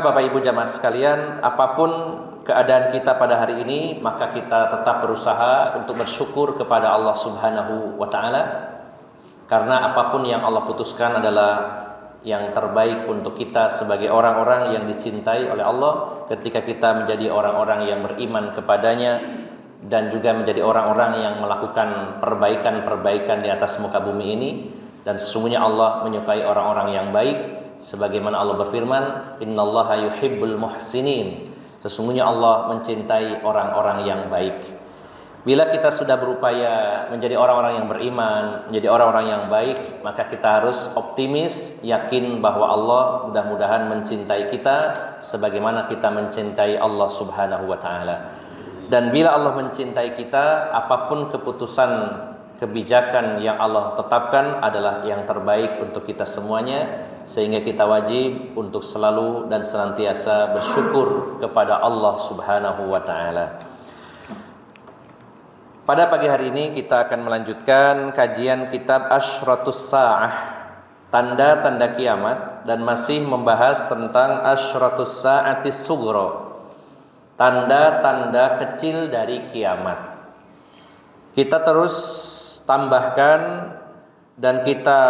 Maka Bapak Ibu jamaah sekalian, apapun keadaan kita pada hari ini, maka kita tetap berusaha untuk bersyukur kepada Allah Subhanahu wa taala. Karena apapun yang Allah putuskan adalah yang terbaik untuk kita sebagai orang-orang yang dicintai oleh Allah, ketika kita menjadi orang-orang yang beriman kepadanya dan juga menjadi orang-orang yang melakukan perbaikan-perbaikan di atas muka bumi ini. Dan sesungguhnya Allah menyukai orang-orang yang baik, sebagaimana Allah berfirman, innallaha yuhibbul muhsinin. Sesungguhnya Allah mencintai orang-orang yang baik. Bila kita sudah berupaya menjadi orang-orang yang beriman, menjadi orang-orang yang baik, maka kita harus optimis, yakin bahwa Allah mudah-mudahan mencintai kita sebagaimana kita mencintai Allah Subhanahu wa taala. Dan bila Allah mencintai kita, apapun keputusan kebijakan yang Allah tetapkan adalah yang terbaik untuk kita semuanya, sehingga kita wajib untuk selalu dan senantiasa bersyukur kepada Allah Subhanahu wa taala. Pada pagi hari ini kita akan melanjutkan kajian kitab Asyratus Sa'ah, tanda-tanda kiamat, dan masih membahas tentang Asyratus Sa'atis Sughra, tanda-tanda kecil dari kiamat. Kita terus tambahkan dan kita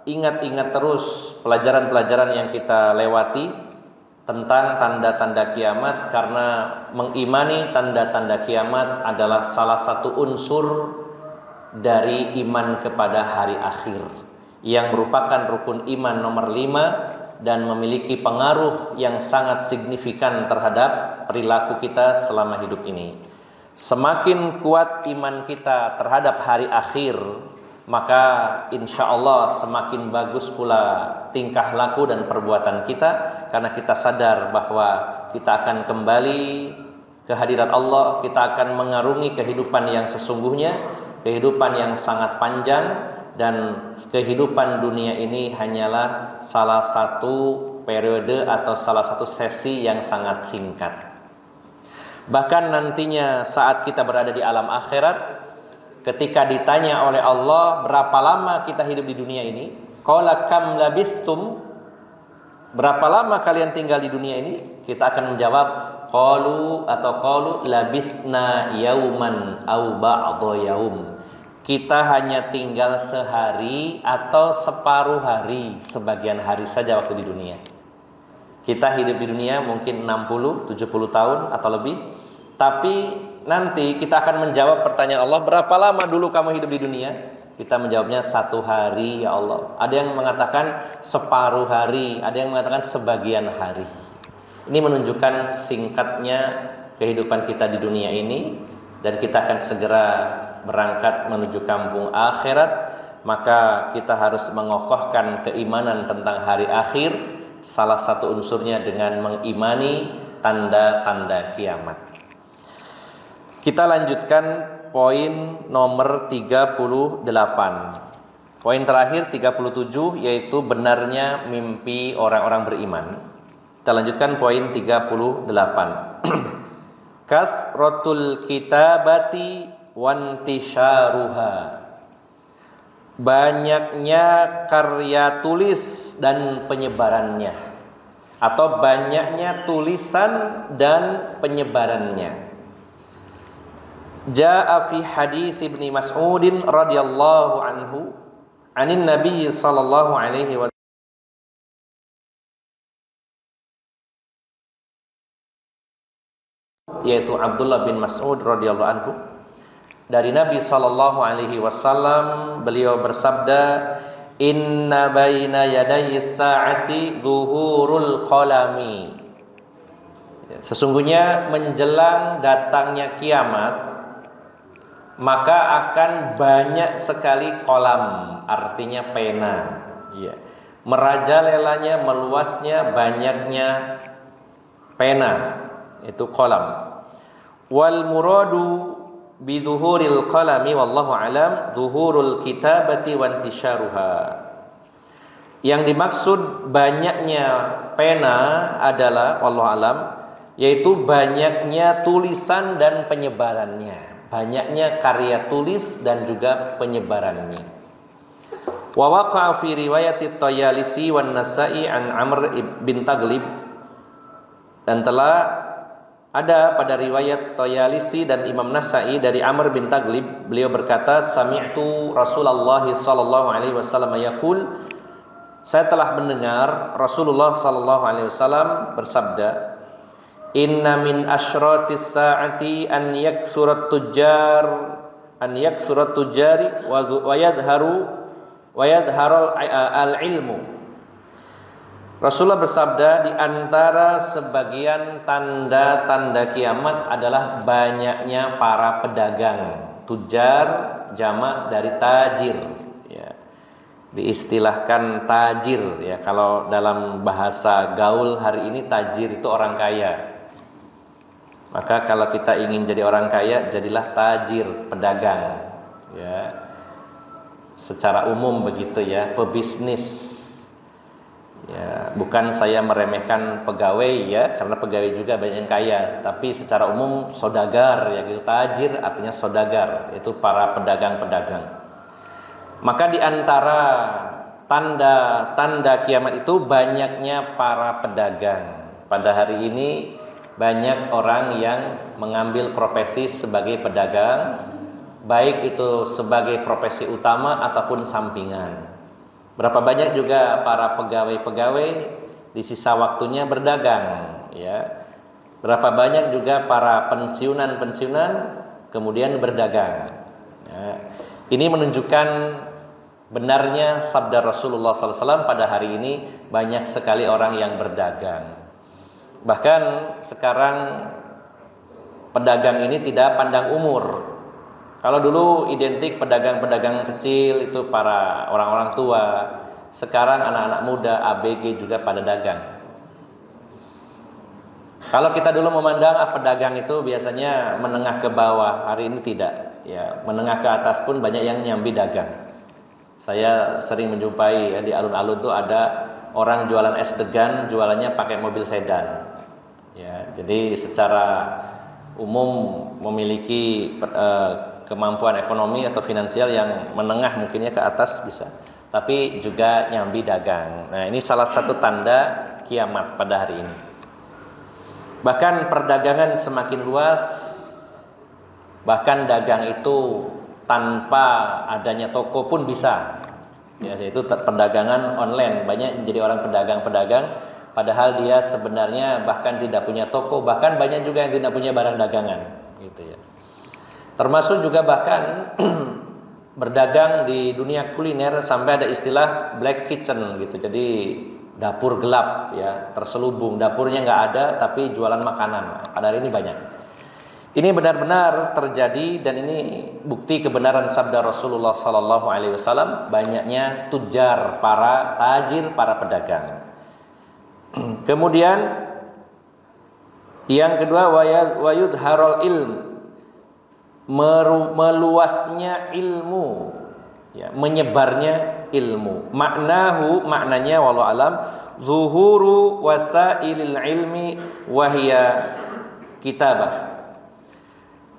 ingat-ingat terus pelajaran-pelajaran yang kita lewati tentang tanda-tanda kiamat, karena mengimani tanda-tanda kiamat adalah salah satu unsur dari iman kepada hari akhir, yang merupakan rukun iman nomor 5 dan memiliki pengaruh yang sangat signifikan terhadap perilaku kita selama hidup ini. Semakin kuat iman kita terhadap hari akhir, maka insya Allah semakin bagus pula tingkah laku dan perbuatan kita, karena kita sadar bahwa kita akan kembali ke hadirat Allah, kita akan mengarungi kehidupan yang sesungguhnya, kehidupan yang sangat panjang, dan kehidupan dunia ini hanyalah salah satu periode atau salah satu sesi yang sangat singkat. Bahkan nantinya saat kita berada di alam akhirat, ketika ditanya oleh Allah, berapa lama kita hidup di dunia ini? Qala kam labistum? Berapa lama kalian tinggal di dunia ini? Kita akan menjawab, qalu labithna yauman au ba'dha yaum. Kita hanya tinggal sehari atau separuh hari, sebagian hari saja waktu di dunia. Kita hidup di dunia mungkin 60, 70 tahun atau lebih, tapi nanti kita akan menjawab pertanyaan Allah, berapa lama dulu kamu hidup di dunia? Kita menjawabnya 1 hari ya Allah. Ada yang mengatakan separuh hari, ada yang mengatakan sebagian hari. Ini menunjukkan singkatnya kehidupan kita di dunia ini, dan kita akan segera berangkat menuju kampung akhirat. Maka kita harus mengokohkan keimanan tentang hari akhir, salah satu unsurnya dengan mengimani tanda-tanda kiamat. Kita lanjutkan poin nomor 38. Poin terakhir 37, yaitu benarnya mimpi orang-orang beriman. Kita lanjutkan poin 38. Kathratul kitabati wantisharuha. Banyaknya karya tulis dan penyebarannya, atau banyaknya tulisan dan penyebarannya. Jaa fi hadits Ibnu Mas'udin radhiyallahu anhu anin Nabi sallallahu alaihi wasallam, yaitu Abdullah bin Mas'ud radhiyallahu anhu, dari Nabi sallallahu alaihi wasallam, beliau bersabda, inna baina yaday sa'ati zuhurul qalami. Sesungguhnya menjelang datangnya kiamat, maka akan banyak sekali kolam, artinya pena, ya. Merajalelanya, meluasnya, banyaknya pena, itu kolam. Wal muradu biduhuril qalami wallahu alam duhurul kitabati wantisharuha. Yang dimaksud banyaknya pena adalah wallahu alam, yaitu banyaknya tulisan dan penyebarannya, banyaknya karya tulis dan juga penyebarannya. Wa waqa'a fi riwayat at-Tayalisi wan Nasa'i an Amr bin Taglib Dan telah ada pada riwayat Tayalisi dan Imam Nasa'i dari Amr bin Taglib, beliau berkata, sami'tu Rasulullah sallallahu alaihi wasallam yaqul, saya telah mendengar Rasulullah sallallahu alaihi wasallam bersabda, inna min asyratis sa'ati an yaksurat tujari wa yadharu al-ilmu. Rasulullah bersabda, di antara sebagian tanda-tanda kiamat adalah banyaknya para pedagang. Tujar jamak dari tajir, ya. Diistilahkan tajir, ya. Kalau dalam bahasa gaul hari ini, tajir itu orang kaya. Maka kalau kita ingin jadi orang kaya, jadilah tajir, pedagang, ya. Secara umum begitu, ya, pebisnis. Ya, bukan saya meremehkan pegawai, ya, karena pegawai juga banyak yang kaya, tapi secara umum sodagar, ya gitu. Tajir artinya sodagar, itu para pedagang-pedagang. Maka di antara tanda-tanda kiamat itu banyaknya para pedagang. Pada hari ini banyak orang yang mengambil profesi sebagai pedagang, baik itu sebagai profesi utama ataupun sampingan. Berapa banyak juga para pegawai-pegawai di sisa waktunya berdagang, ya. Berapa banyak juga para pensiunan kemudian berdagang, ya. Ini menunjukkan benarnya sabda Rasulullah SAW, pada hari ini banyak sekali orang yang berdagang. Bahkan sekarang pedagang ini tidak pandang umur. Kalau dulu identik pedagang-pedagang kecil itu para orang-orang tua, sekarang anak-anak muda, ABG juga pada dagang. Kalau kita dulu memandang pedagang itu biasanya menengah ke bawah, hari ini tidak, ya, menengah ke atas pun banyak yang nyambi dagang. Saya sering menjumpai, ya, di alun-alun itu ada orang jualan es degan, jualannya pakai mobil sedan, ya. Jadi secara umum memiliki kemampuan ekonomi atau finansial yang menengah, mungkinnya ke atas bisa, tapi juga nyambi dagang. Nah, ini salah satu tanda kiamat pada hari ini. Bahkan perdagangan semakin luas, bahkan dagang itu tanpa adanya toko pun bisa, ya, yaitu perdagangan online. Banyak jadi orang pedagang-pedagang padahal dia sebenarnya bahkan tidak punya toko, bahkan banyak juga yang tidak punya barang dagangan, gitu, ya. Termasuk juga bahkan berdagang di dunia kuliner, sampai ada istilah black kitchen, gitu. Jadi dapur gelap, ya, terselubung, dapurnya nggak ada tapi jualan makanan. Pada hari ini banyak. Ini benar-benar terjadi, dan ini bukti kebenaran sabda Rasulullah Sallallahu Alaihi Wasallam, banyaknya tujar, para tajir, para pedagang. Kemudian yang kedua, wayudharul ilm, meluasnya ilmu, ya, menyebarnya ilmu. Maknanya wallahu alam, zuhuru wasailil ilmi wahia kitabah.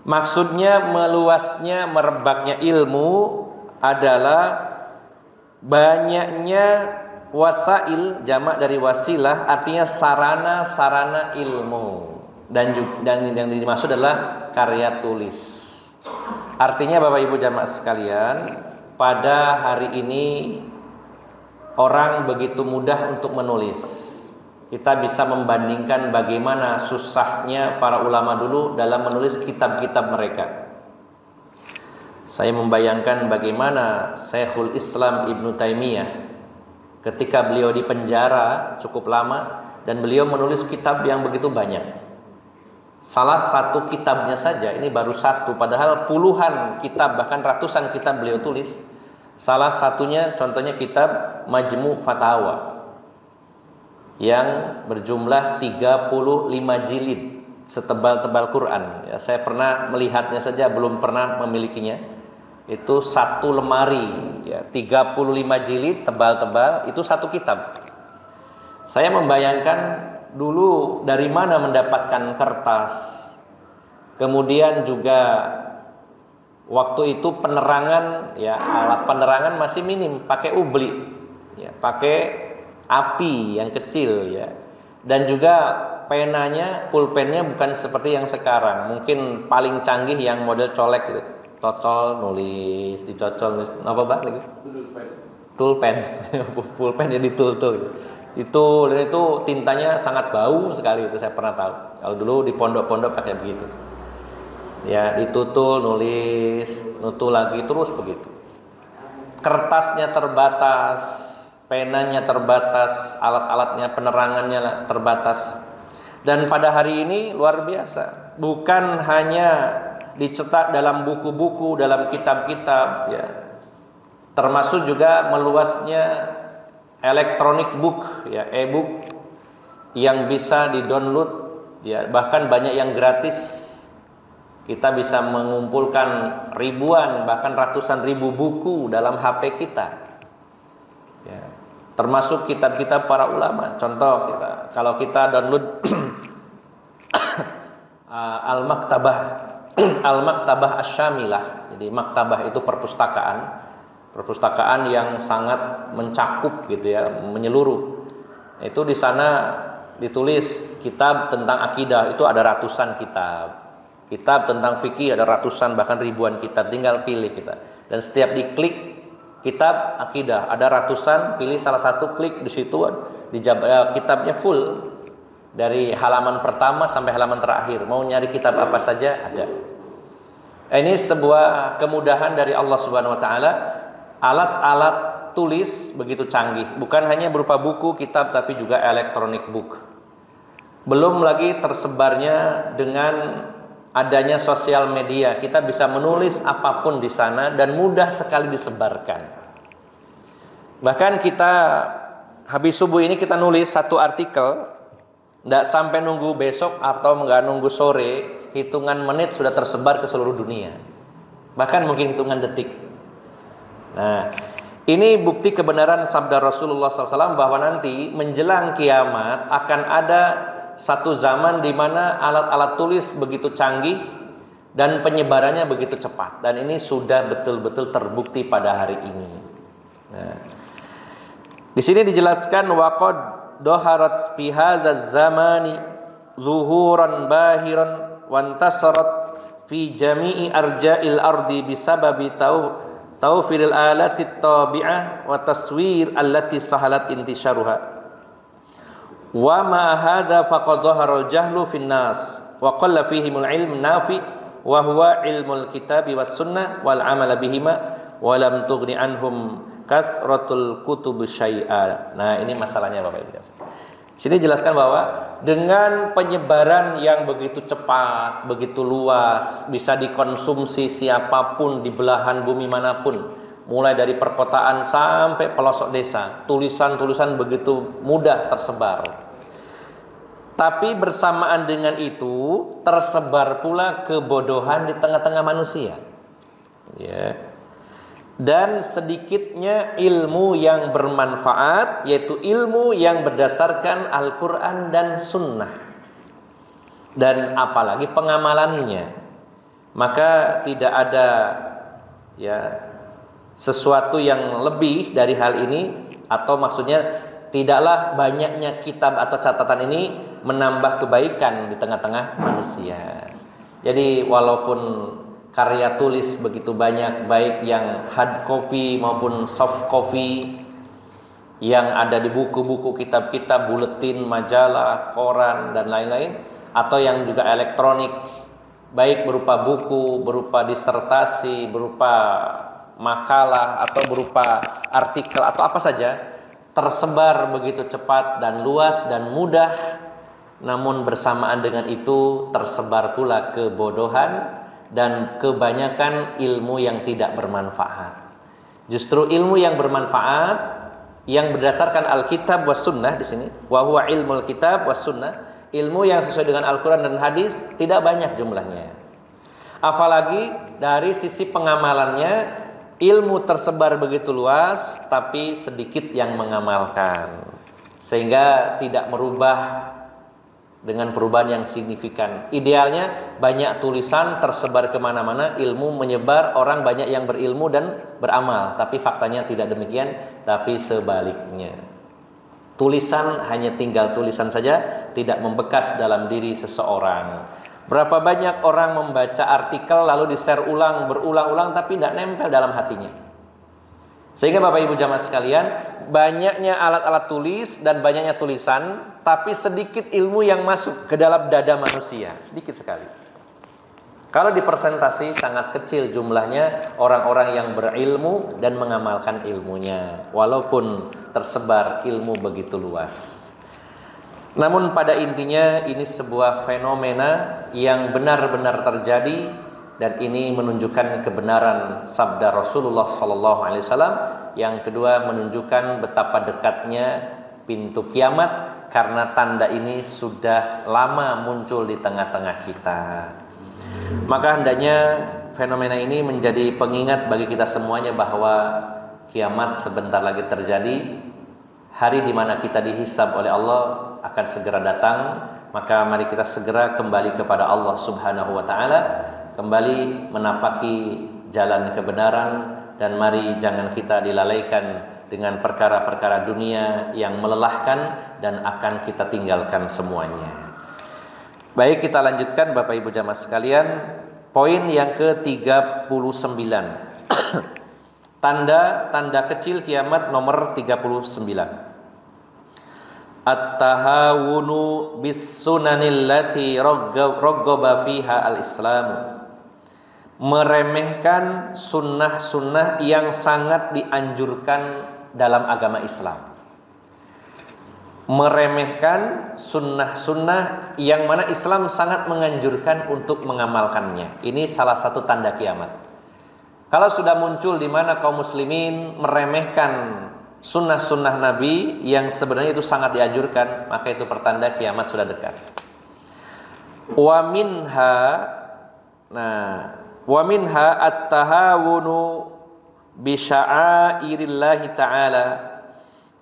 Maksudnya meluasnya, merebaknya ilmu adalah banyaknya wasail, jamak dari wasilah, artinya sarana-sarana ilmu, dan yang dimaksud adalah karya tulis. Artinya Bapak Ibu jamaah sekalian, pada hari ini orang begitu mudah untuk menulis. Kita bisa membandingkan bagaimana susahnya para ulama dulu dalam menulis kitab-kitab mereka. Saya membayangkan bagaimana Syekhul Islam Ibnu Taimiyah ketika beliau di penjara cukup lama, dan beliau menulis kitab yang begitu banyak. Salah satu kitabnya saja, ini baru satu, padahal puluhan kitab, bahkan ratusan kitab beliau tulis. Salah satunya contohnya kitab Majmu' Fatawa yang berjumlah 35 jilid, setebal-tebal Quran, ya. Saya pernah melihatnya saja, belum pernah memilikinya. Itu satu lemari, ya, 35 jilid, tebal-tebal, itu satu kitab. Saya membayangkan dulu dari mana mendapatkan kertas, kemudian juga waktu itu penerangan, ya, alat penerangan masih minim, pakai ubli, ya, pakai api yang kecil, ya, dan juga penanya, pulpennya bukan seperti yang sekarang. Mungkin paling canggih yang model colek gitu. Cocol nulis, dicocol nulis. Apa Bang lagi? Tulpen. Pulpen jadi tul-tul. Itu dan itu tintanya sangat bau sekali, itu saya pernah tahu. Kalau dulu di pondok-pondok pakai begitu. Ya, ditutul, nulis, nutul lagi terus begitu. Kertasnya terbatas, penanya terbatas, alat-alatnya, penerangannya terbatas. Dan pada hari ini luar biasa. Bukan hanya dicetak dalam buku-buku, dalam kitab-kitab, ya. Termasuk juga meluasnya electronic book, ya, e-book yang bisa di-download, ya, bahkan banyak yang gratis. Kita bisa mengumpulkan ribuan bahkan ratusan ribu buku dalam HP kita, ya. Termasuk kitab-kitab para ulama. Contoh kalau kita download Al-Maktabah Asy-Syamilah. Jadi maktabah itu perpustakaan yang sangat mencakup gitu ya, menyeluruh. Itu di sana ditulis kitab tentang akidah, itu ada ratusan kitab. Kitab tentang fikih ada ratusan bahkan ribuan kitab, tinggal pilih kita. Dan setiap diklik kitab akidah ada ratusan, pilih salah satu, klik di situ, kitabnya full dari halaman pertama sampai halaman terakhir. Mau nyari kitab apa saja ada. Ini sebuah kemudahan dari Allah Subhanahu wa taala. Alat-alat tulis begitu canggih, bukan hanya berupa buku, kitab, tapi juga electronic book. Belum lagi tersebarnya dengan adanya sosial media, kita bisa menulis apapun di sana dan mudah sekali disebarkan. Bahkan kita habis subuh ini kita nulis satu artikel, tidak sampai nunggu besok atau nggak nunggu sore, hitungan menit sudah tersebar ke seluruh dunia. Bahkan mungkin hitungan detik. Nah, ini bukti kebenaran sabda Rasulullah SAW bahwa nanti menjelang kiamat akan ada satu zaman di mana alat-alat tulis begitu canggih dan penyebarannya begitu cepat, dan ini sudah betul-betul terbukti pada hari ini. Nah, di sini dijelaskan waqad doharat fi hadzal zamani zuhuran bahiran wantasarat fi jami'i arja'il ardi bisababi tawfiril alati tabi'ah wa taswir allati sahalat intisyaruha. Wa ma hadza faqad dhahara al-jahlu fin nas wa qalla fihimul ilm nafi wa huwa ilmul kitabi was sunnah wal amal bihima wa lam tughni anhum kasratul kutub syai'a. Nah, ini masalahnya Bapak Ibu. Sini jelaskan bahwa dengan penyebaran yang begitu cepat, begitu luas, bisa dikonsumsi siapapun di belahan bumi manapun, mulai dari perkotaan sampai pelosok desa, tulisan-tulisan begitu mudah tersebar. Tapi bersamaan dengan itu tersebar pula kebodohan di tengah-tengah manusia, ya. Dan sedikitnya ilmu yang bermanfaat, yaitu ilmu yang berdasarkan Al-Quran dan Sunnah, dan apalagi pengamalannya. Maka tidak ada, ya, sesuatu yang lebih dari hal ini, atau maksudnya tidaklah banyaknya kitab atau catatan ini menambah kebaikan di tengah-tengah manusia. Jadi walaupun karya tulis begitu banyak, baik yang hard copy maupun soft copy, yang ada di buku-buku, kitab-kitab, buletin, majalah, koran, dan lain-lain, atau yang juga elektronik, baik berupa buku, berupa disertasi, berupa makalah, atau berupa artikel, atau apa saja, tersebar begitu cepat dan luas dan mudah. Namun bersamaan dengan itu tersebar pula kebodohan dan kebanyakan ilmu yang tidak bermanfaat. Justru ilmu yang bermanfaat yang berdasarkan Alkitab was sunnah di sini, wa huwa ilmul kitab was sunnah, ilmu yang sesuai dengan Al-Quran dan hadis, tidak banyak jumlahnya. Apalagi dari sisi pengamalannya, ilmu tersebar begitu luas tapi sedikit yang mengamalkan, sehingga tidak merubah dengan perubahan yang signifikan. Idealnya banyak tulisan tersebar kemana-mana, ilmu menyebar, orang banyak yang berilmu dan beramal. Tapi faktanya tidak demikian, tapi sebaliknya. Tulisan hanya tinggal tulisan saja, tidak membekas dalam diri seseorang. Berapa banyak orang membaca artikel lalu di-share ulang, berulang-ulang tapi tidak nempel dalam hatinya. Sehingga Bapak Ibu jamaah sekalian, banyaknya alat-alat tulis dan banyaknya tulisan, tapi sedikit ilmu yang masuk ke dalam dada manusia, sedikit sekali. Kalau dipersentasi sangat kecil jumlahnya orang-orang yang berilmu dan mengamalkan ilmunya, walaupun tersebar ilmu begitu luas. Namun pada intinya ini sebuah fenomena yang benar-benar terjadi, dan ini menunjukkan kebenaran sabda Rasulullah SAW. Yang kedua, menunjukkan betapa dekatnya pintu kiamat, karena tanda ini sudah lama muncul di tengah-tengah kita. Maka hendaknya fenomena ini menjadi pengingat bagi kita semuanya bahwa kiamat sebentar lagi terjadi. Hari di mana kita dihisab oleh Allah akan segera datang. Maka mari kita segera kembali kepada Allah Subhanahu wa taala, kembali menapaki jalan kebenaran, dan mari jangan kita dilalaikan dengan perkara-perkara dunia yang melelahkan dan akan kita tinggalkan semuanya. Baik, kita lanjutkan Bapak Ibu jamaah sekalian. Poin yang ke-39. Tanda kecil kiamat nomor 39. At-tahawunu bis sunanil lati raggaba fiha al-Islam. Meremehkan sunnah-sunnah yang sangat dianjurkan dalam agama Islam. Meremehkan sunnah-sunnah yang mana Islam sangat menganjurkan untuk mengamalkannya. Ini salah satu tanda kiamat. Kalau sudah muncul di mana kaum muslimin meremehkan sunnah-sunnah Nabi yang sebenarnya itu sangat dianjurkan, maka itu pertanda kiamat sudah dekat. Wa minha at-tahawunu bi sya'airillahi ta'ala.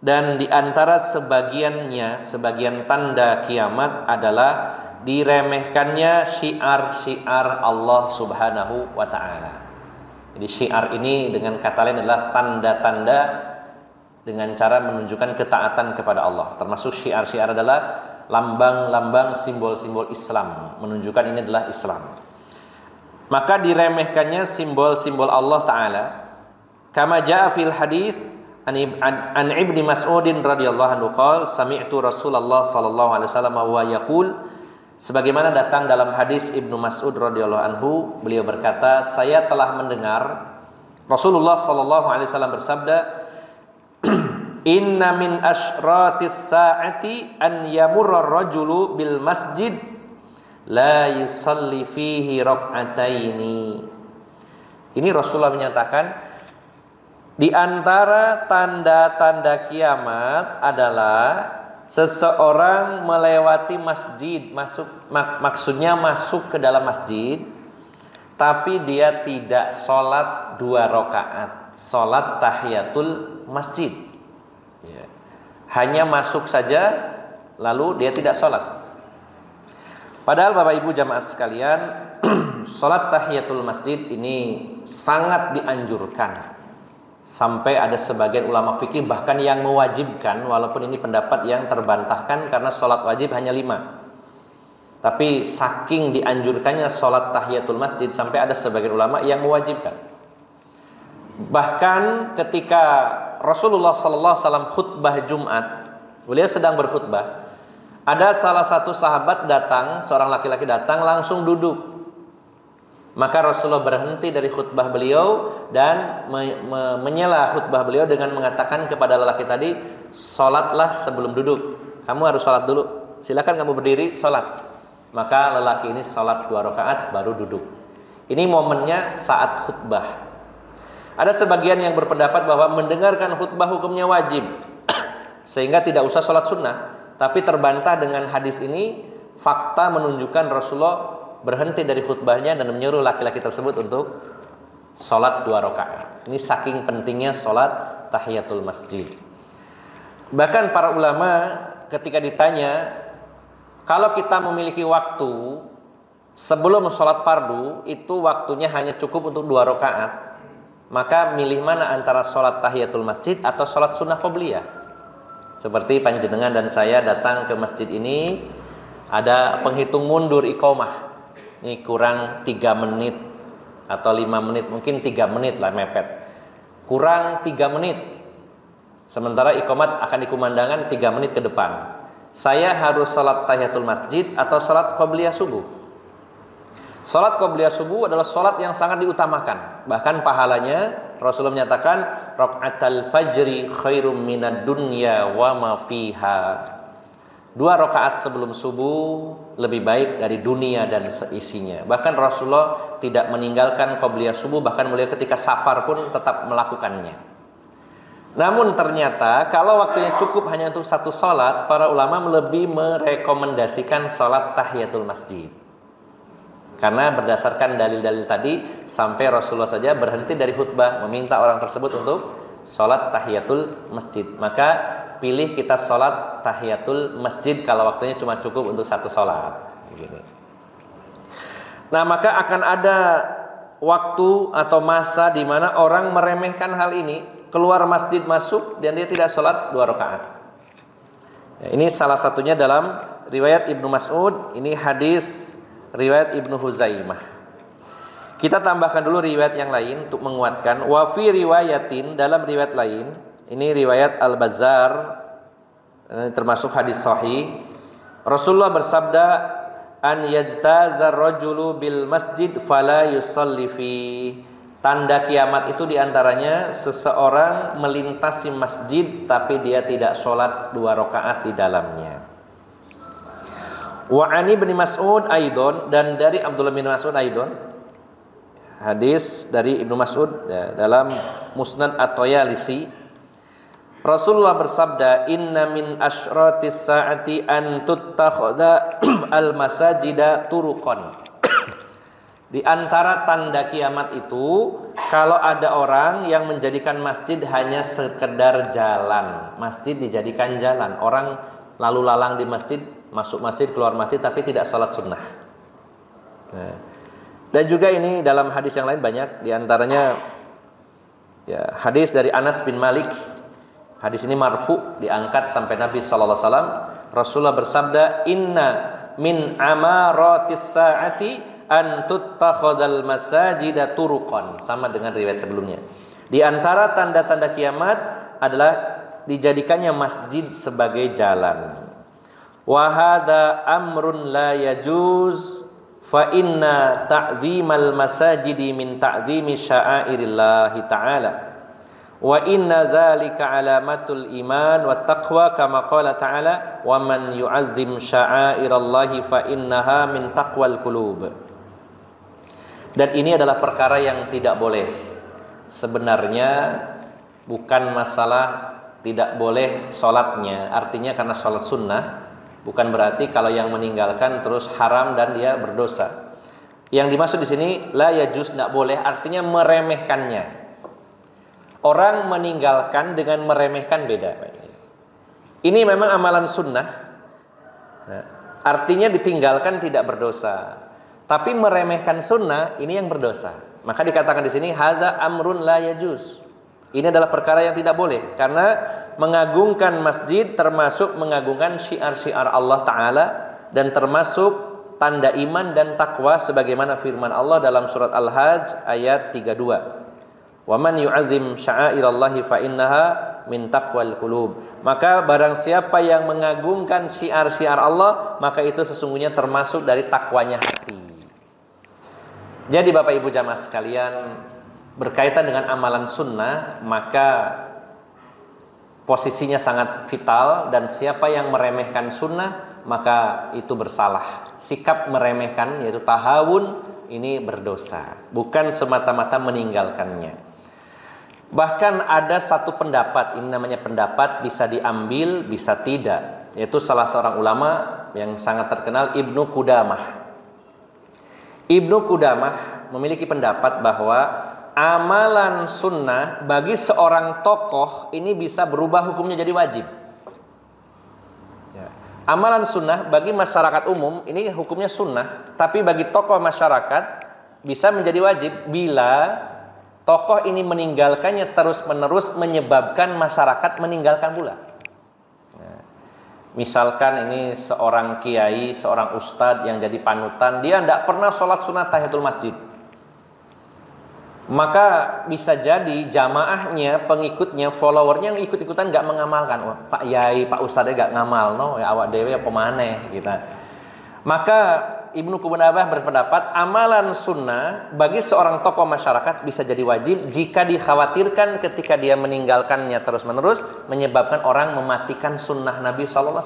Dan di antara sebagian tanda kiamat adalah diremehkannya syiar-syiar Allah Subhanahu wa taala. Jadi syiar ini dengan kata lain adalah tanda-tanda dengan cara menunjukkan ketaatan kepada Allah. Termasuk syiar-syiar adalah lambang-lambang, simbol-simbol Islam, menunjukkan ini adalah Islam. Maka diremehkannya simbol-simbol Allah taala. Kama jaa fil hadits an Ibnu Mas'udin radhiyallahu anhu qala sami'tu Rasulullah sallallahu alaihi wasallam wa yaqul, sebagaimana datang dalam hadis Ibnu Mas'ud radhiyallahu anhu, beliau berkata, saya telah mendengar Rasulullah sallallahu alaihi wasallam bersabda, inna min asyratis saati an yamurra ar-rajulu bil masjid la yusalli fihi rak'ataini. Ini Rasulullah menyatakan di antara tanda-tanda kiamat adalah seseorang melewati masjid, maksudnya masuk ke dalam masjid, tapi dia tidak sholat 2 rakaat, sholat tahiyatul masjid. Hanya masuk saja, lalu dia tidak sholat. Padahal Bapak Ibu jamaah sekalian, sholat tahiyatul masjid ini sangat dianjurkan. Sampai ada sebagian ulama fikih bahkan yang mewajibkan, walaupun ini pendapat yang terbantahkan karena sholat wajib hanya 5. Tapi saking dianjurkannya sholat tahiyatul masjid sampai ada sebagian ulama yang mewajibkan. Bahkan ketika Rasulullah SAW khutbah Jumat, beliau sedang berkhutbah, ada salah satu sahabat datang, seorang laki-laki datang langsung duduk. Maka Rasulullah berhenti dari khutbah beliau dan menyela khutbah beliau dengan mengatakan kepada lelaki tadi, sholatlah sebelum duduk. Kamu harus sholat dulu. Silakan kamu berdiri, sholat. Maka lelaki ini sholat 2 rakaat baru duduk. Ini momennya saat khutbah. Ada sebagian yang berpendapat bahwa mendengarkan khutbah hukumnya wajib, sehingga tidak usah sholat sunnah. Tapi terbantah dengan hadis ini. Fakta menunjukkan Rasulullah berhenti dari khutbahnya dan menyuruh laki-laki tersebut untuk sholat 2 rakaat. Ini saking pentingnya sholat tahiyatul masjid. Bahkan para ulama ketika ditanya, kalau kita memiliki waktu sebelum sholat fardu, itu waktunya hanya cukup untuk 2 rakaat, maka milih mana antara sholat tahiyatul masjid atau sholat sunnah qobliyah? Seperti panjenengan dan saya datang ke masjid ini, ada penghitung mundur iqomah. Ini kurang 3 menit atau 5 menit, mungkin 3 menit lah mepet. Kurang 3 menit. Sementara iqomat akan dikumandangkan 3 menit ke depan. Saya harus sholat tahiyatul masjid atau sholat qobliyah subuh? Sholat qobliyah subuh adalah sholat yang sangat diutamakan. Bahkan pahalanya Rasulullah menyatakan rakaatul fajri khairum minad dunya wa ma fiha. 2 rakaat sebelum subuh lebih baik dari dunia dan seisinya. Bahkan Rasulullah tidak meninggalkan qobliyah subuh, bahkan beliau ketika safar pun tetap melakukannya. Namun ternyata kalau waktunya cukup hanya untuk 1 sholat, para ulama lebih merekomendasikan sholat tahiyatul masjid. Karena berdasarkan dalil-dalil tadi, sampai Rasulullah saja berhenti dari khutbah meminta orang tersebut untuk sholat tahiyatul masjid. Maka pilih kita sholat tahiyatul masjid kalau waktunya cuma cukup untuk 1 sholat. Begini. Nah, maka akan ada waktu atau masa di mana orang meremehkan hal ini, keluar masjid masuk dan dia tidak sholat 2 rakaat. Ya, ini salah satunya dalam riwayat Ibnu Mas'ud. Ini hadis riwayat Ibnu Huzaimah. Kita tambahkan dulu riwayat yang lain untuk menguatkan. Wa fi riwayatin, dalam riwayat lain, ini riwayat Al-Bazzar, termasuk hadis sahih. Rasulullah bersabda, an yajtazar rajulu bil masjid fala yusalli fi. Tanda kiamat itu diantaranya seseorang melintasi masjid tapi dia tidak sholat 2 rakaat di dalamnya. Wa ani bin Mas'ud aidon, dan dari Abdullah bin Mas'ud aidon, hadis dari Ibnu Mas'ud ya, dalam Musnad At-Tayalisi, Rasulullah bersabda, inna min asyratis saati an tuttakhadha al masajida turuqan. Di antara tanda kiamat itu, kalau ada orang yang menjadikan masjid hanya sekedar jalan. Masjid dijadikan jalan, orang lalu lalang di masjid, masuk masjid, keluar masjid, tapi tidak sholat sunnah. Nah, dan juga ini dalam hadis yang lain banyak, diantaranya ya, hadis dari Anas bin Malik. Hadis ini marfu, diangkat sampai Nabi SAW. Rasulullah bersabda, inna min amaratis saati an tuttakhadhal masajida turuqan. Sama dengan riwayat sebelumnya. Di antara tanda-tanda kiamat adalah dijadikannya masjid sebagai jalan. Wa hadza amrun la yajuz fa inna ta'zimal masajidi min ta'zimi sya'airillahi ta'ala wa inna dzalika alamatul iman wat taqwa kama qala ta'ala wa man yu'azzim sya'airallahi fa innaha min taqwal qulub. Dan ini adalah perkara yang tidak boleh. Sebenarnya bukan masalah tidak boleh sholatnya, artinya karena sholat sunnah, bukan berarti kalau yang meninggalkan terus haram dan dia berdosa. Yang dimaksud di sini la yajuz, tidak boleh, artinya meremehkannya. Orang meninggalkan dengan meremehkan beda. Ini memang amalan sunnah, nah, artinya ditinggalkan tidak berdosa. Tapi meremehkan sunnah ini yang berdosa. Maka dikatakan di sini hadza amrun la yajuz. Ini adalah perkara yang tidak boleh, karena mengagungkan masjid termasuk mengagungkan syiar-syiar Allah Ta'ala dan termasuk tanda iman dan takwa sebagaimana firman Allah dalam surat Al-Hajj ayat 32. Wa man yu'azzim sya'airallahi fa innaha min taqwal qulub. Maka barang siapa yang mengagungkan syiar-syiar Allah, maka itu sesungguhnya termasuk dari takwanya hati. Jadi Bapak Ibu jamaah sekalian, berkaitan dengan amalan sunnah, maka posisinya sangat vital, dan siapa yang meremehkan sunnah maka itu bersalah. Sikap meremehkan yaitu tahawun ini berdosa, bukan semata-mata meninggalkannya. Bahkan ada satu pendapat, ini namanya pendapat bisa diambil bisa tidak, yaitu salah seorang ulama yang sangat terkenal, Ibnu Qudamah. Ibnu Qudamah memiliki pendapat bahwa amalan sunnah bagi seorang tokoh ini bisa berubah hukumnya jadi wajib. Ya. Amalan sunnah bagi masyarakat umum ini hukumnya sunnah, tapi bagi tokoh masyarakat bisa menjadi wajib bila tokoh ini meninggalkannya terus-menerus menyebabkan masyarakat meninggalkan pula. Ya. Misalkan ini seorang kiai, seorang ustadz yang jadi panutan, dia tidak pernah sholat sunat tahiyatul masjid. Maka bisa jadi jamaahnya, pengikutnya, followernya yang ikut-ikutan nggak mengamalkan. Wah, Pak Yai, Pak Ustadznya nggak ngamal, no, ya awak dewe apa maneh gitu. Maka Ibnu Qudamah berpendapat amalan sunnah bagi seorang tokoh masyarakat bisa jadi wajib jika dikhawatirkan ketika dia meninggalkannya terus-menerus menyebabkan orang mematikan sunnah Nabi SAW.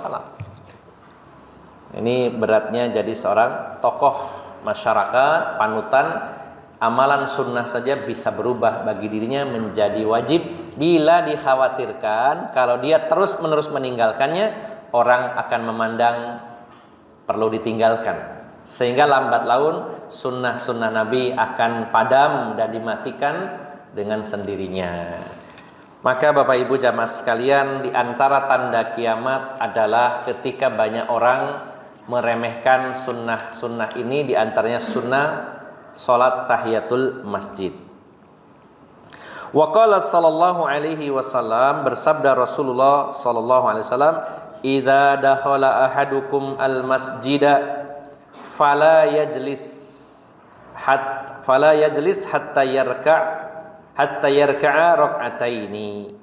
Ini beratnya jadi seorang tokoh masyarakat, panutan. Amalan sunnah saja bisa berubah bagi dirinya menjadi wajib bila dikhawatirkan kalau dia terus-menerus meninggalkannya orang akan memandang perlu ditinggalkan, sehingga lambat laun sunnah-sunnah Nabi akan padam dan dimatikan dengan sendirinya. Maka Bapak Ibu jamaah sekalian, di antara tanda kiamat adalah ketika banyak orang meremehkan sunnah-sunnah ini, di antaranya sunnah salat tahiyatul masjid. Wa qala sallallahu alaihi wasallam, bersabda Rasulullah sallallahu alaihi wasallam, "Idza dakhala ahadukum al-masjida fala yajlis hatta yarka'a rak'ataini."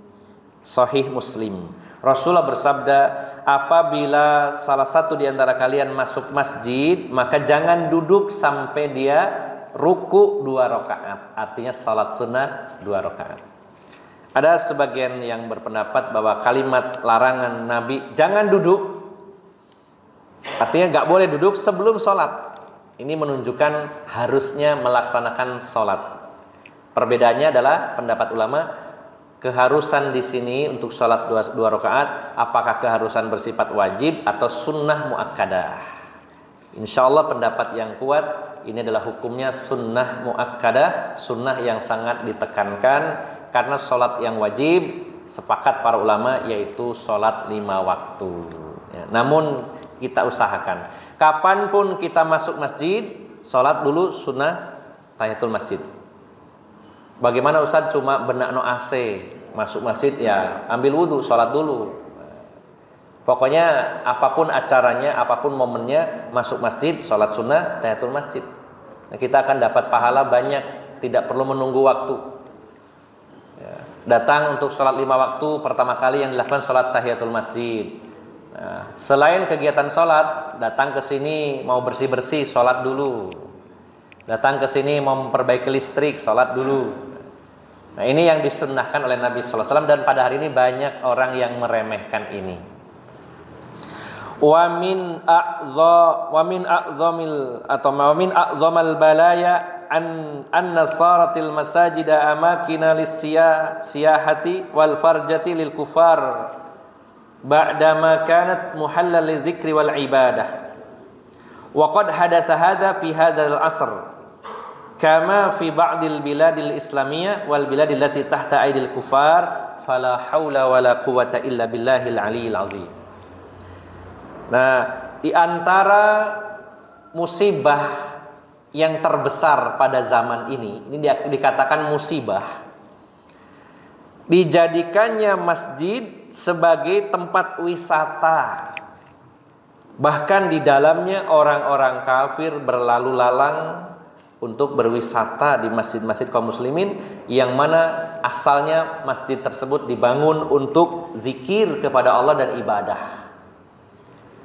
Sahih Muslim. Rasulullah bersabda, apabila salah satu di antara kalian masuk masjid, maka jangan duduk sampai dia ruku 2 rakaat, artinya salat sunnah 2 rakaat. Ada sebagian yang berpendapat bahwa kalimat larangan Nabi jangan duduk, artinya nggak boleh duduk sebelum sholat. Ini menunjukkan harusnya melaksanakan sholat. Perbedaannya adalah pendapat ulama, keharusan di sini untuk sholat 2 rakaat, apakah keharusan bersifat wajib atau sunnah muakkadah. Insya Allah pendapat yang kuat ini adalah hukumnya sunnah muakkadah, sunnah yang sangat ditekankan, karena sholat yang wajib sepakat para ulama yaitu sholat 5 waktu. Ya, namun kita usahakan kapanpun kita masuk masjid, sholat dulu sunnah tahiyatul masjid. Bagaimana Ustaz cuma benak no AC, masuk masjid ya ambil wudhu, sholat dulu. Pokoknya apapun acaranya, apapun momennya, masuk masjid, sholat sunnah, tahiyatul masjid. Nah, kita akan dapat pahala banyak, tidak perlu menunggu waktu. Ya, datang untuk sholat 5 waktu, pertama kali yang dilakukan sholat tahiyatul masjid. Nah, selain kegiatan sholat, datang ke sini mau bersih-bersih, sholat dulu. Datang ke sini mau memperbaiki listrik, sholat dulu. Nah, ini yang disunnahkan oleh Nabi SAW, dan pada hari ini banyak orang yang meremehkan ini. Wa min a'zamal balaya an nasaratil masajida amakina lis-siyahati wal farjati lil kufar ba'dama kanat muhallal lidzikri wal ibadah. Wa qad hadatha hadha fi hadzal asr kama fi ba'dil biladil islamiyah wal biladil lati tahta aidil kufar fala haula wala quwwata illa billahil aliyil azim. Nah, di antara musibah yang terbesar pada zaman ini dikatakan musibah, dijadikannya masjid sebagai tempat wisata. Bahkan di dalamnya orang-orang kafir berlalu lalang untuk berwisata di masjid-masjid kaum muslimin, yang mana asalnya masjid tersebut dibangun untuk zikir kepada Allah dan ibadah.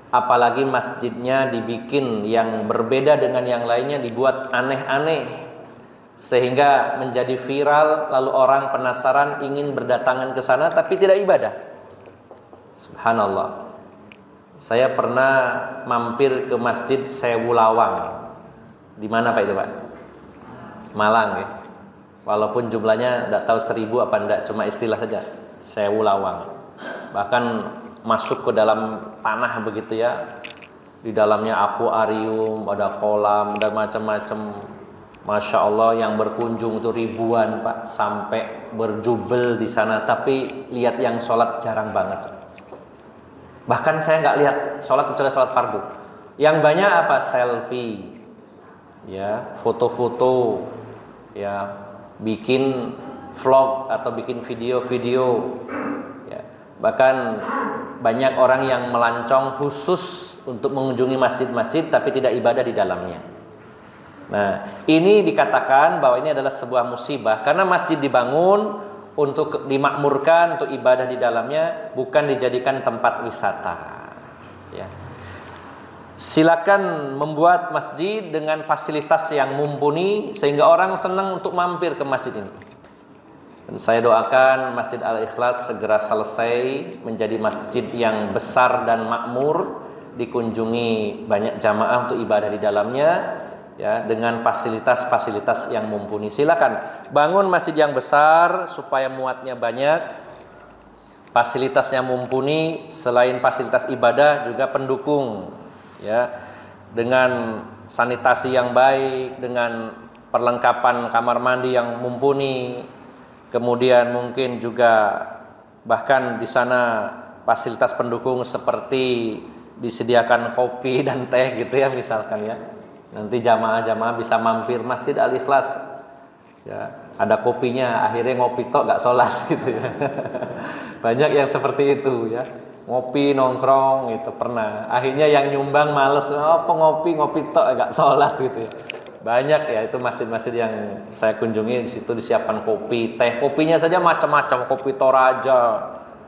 Apalagi masjidnya dibikin yang berbeda dengan yang lainnya, dibuat aneh-aneh sehingga menjadi viral, lalu orang penasaran ingin berdatangan ke sana tapi tidak ibadah. Subhanallah. Saya pernah mampir ke Masjid Sewu Lawang. Di mana Pak itu Pak? Malang ya. Walaupun jumlahnya tidak tahu 1000 apa enggak, cuma istilah saja. Sewu Lawang. Bahkan masuk ke dalam tanah begitu ya, di dalamnya akuarium, ada kolam dan macam-macam. Masya Allah, yang berkunjung itu ribuan Pak, sampai berjubel di sana. Tapi lihat yang sholat jarang banget. Bahkan saya nggak lihat sholat kecuali sholat fardu. Yang banyak apa? Selfie, ya, foto-foto, ya, bikin vlog atau bikin video-video. Ya, bahkan banyak orang yang melancong khusus untuk mengunjungi masjid-masjid tapi tidak ibadah di dalamnya. Nah, ini dikatakan bahwa ini adalah sebuah musibah karena masjid dibangun untuk dimakmurkan, untuk ibadah di dalamnya, bukan dijadikan tempat wisata. Ya. Silakan membuat masjid dengan fasilitas yang mumpuni sehingga orang senang untuk mampir ke masjid ini. Dan saya doakan Masjid Al-Ikhlas segera selesai menjadi masjid yang besar dan makmur, dikunjungi banyak jamaah untuk ibadah di dalamnya, ya, dengan fasilitas-fasilitas yang mumpuni. Silakan bangun masjid yang besar supaya muatnya banyak, fasilitasnya mumpuni, selain fasilitas ibadah juga pendukung, ya, dengan sanitasi yang baik, dengan perlengkapan kamar mandi yang mumpuni, kemudian mungkin juga bahkan di sana fasilitas pendukung seperti disediakan kopi dan teh gitu ya misalkan ya. Nanti jamaah-jamaah bisa mampir Masjid Al-Ikhlas, ya, ada kopinya, akhirnya ngopi tok gak sholat gitu ya. Banyak yang seperti itu ya, ngopi nongkrong gitu pernah. Akhirnya yang nyumbang males, apa ngopi tok gak sholat gitu ya. Banyak ya itu masjid-masjid yang saya kunjungi, di situ disiapkan kopi, teh, kopinya saja macam-macam, kopi Toraja,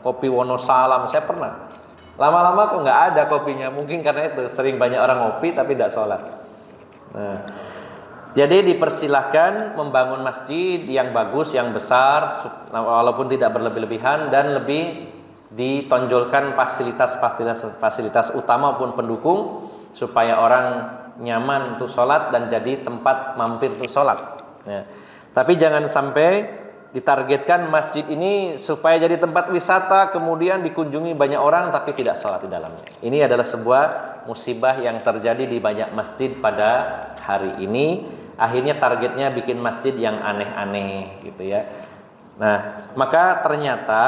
kopi Wonosalam, saya pernah. Lama-lama kok nggak ada kopinya, mungkin karena itu sering banyak orang ngopi tapi tidak sholat. Nah, jadi dipersilahkan membangun masjid yang bagus, yang besar, walaupun tidak berlebih-lebihan, dan lebih ditonjolkan fasilitas utama maupun pendukung supaya orang nyaman untuk sholat dan jadi tempat mampir untuk sholat. Ya. Tapi jangan sampai ditargetkan masjid ini supaya jadi tempat wisata, kemudian dikunjungi banyak orang tapi tidak sholat di dalamnya. Ini adalah sebuah musibah yang terjadi di banyak masjid pada hari ini. Akhirnya targetnya bikin masjid yang aneh-aneh gitu ya. Nah, maka ternyata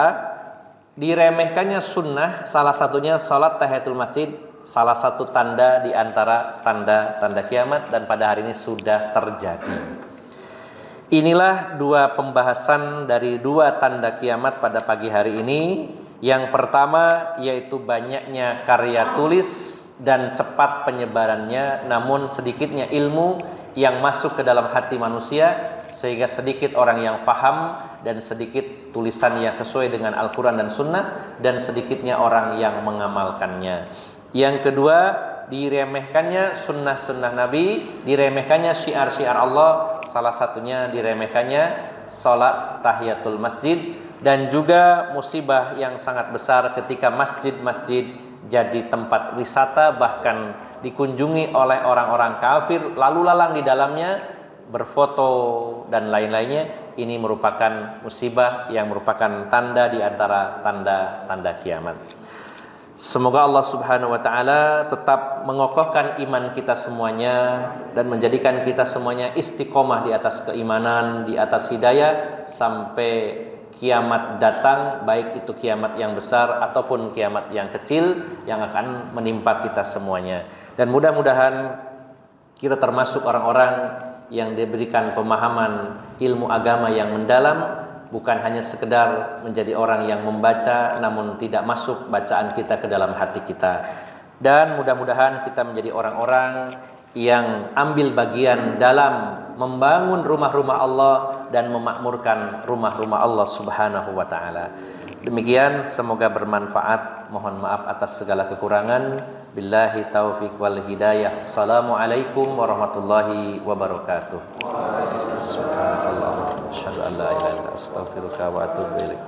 diremehkannya sunnah, salah satunya sholat tahiyatul masjid, salah satu tanda di antara tanda-tanda kiamat, dan pada hari ini sudah terjadi. Inilah dua pembahasan dari dua tanda kiamat pada pagi hari ini. Yang pertama yaitu banyaknya karya tulis dan cepat penyebarannya, namun sedikitnya ilmu yang masuk ke dalam hati manusia, sehingga sedikit orang yang faham dan sedikit tulisan yang sesuai dengan Al-Quran dan Sunnah, dan sedikitnya orang yang mengamalkannya. Yang kedua, diremehkannya sunnah-sunnah Nabi, diremehkannya syiar-syiar Allah, salah satunya diremehkannya sholat tahiyatul masjid, dan juga musibah yang sangat besar ketika masjid-masjid jadi tempat wisata, bahkan dikunjungi oleh orang-orang kafir, lalu lalang di dalamnya, berfoto dan lain-lainnya. Ini merupakan musibah yang merupakan tanda di antara tanda-tanda kiamat. Semoga Allah Subhanahu wa taala tetap mengokohkan iman kita semuanya dan menjadikan kita semuanya istiqomah di atas keimanan, di atas hidayah sampai kiamat datang, baik itu kiamat yang besar ataupun kiamat yang kecil yang akan menimpa kita semuanya. Dan mudah-mudahan kita termasuk orang-orang yang diberikan pemahaman ilmu agama yang mendalam, bukan hanya sekedar menjadi orang yang membaca namun tidak masuk bacaan kita ke dalam hati kita. Dan mudah-mudahan kita menjadi orang-orang yang ambil bagian dalam membangun rumah-rumah Allah dan memakmurkan rumah-rumah Allah Subhanahu wa taala. Demikian, semoga bermanfaat. Mohon maaf atas segala kekurangan. Billahi taufiq wal hidayah. Assalamualaikum warahmatullahi wabarakatuh. Subhanallah. Asyhadu an la ilaha illa anta astaghfiruka wa atubu ilaik.